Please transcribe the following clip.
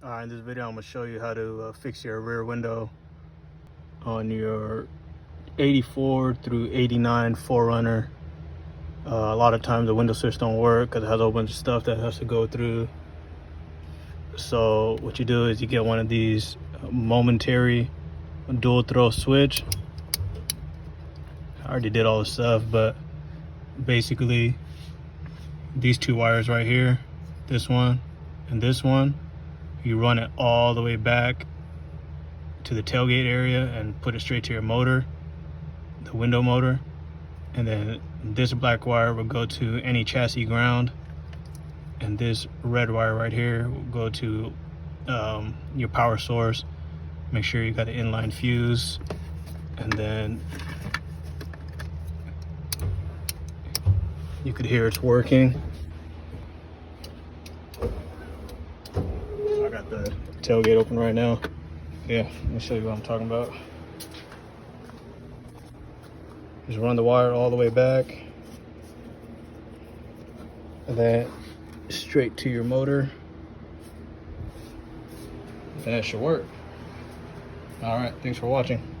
In this video, I'm going to show you how to fix your rear window on your 84 through 89 4runner. A lot of times the window switch don't work because it has a whole bunch of stuff that has to go through. So what you do is you get one of these momentary dual throw switch. I already did all the stuff, but basically these two wires right here, this one and this one, you run it all the way back to the tailgate area and put it straight to your motor, the window motor. And then this black wire will go to any chassis ground, and this red wire right here will go to your power source. Make sure you got an inline fuse, and then you could hear it's working. I got the tailgate open right now. Yeah, let me show you what I'm talking about. Just run the wire all the way back, and then straight to your motor, and that should work. All right, thanks for watching.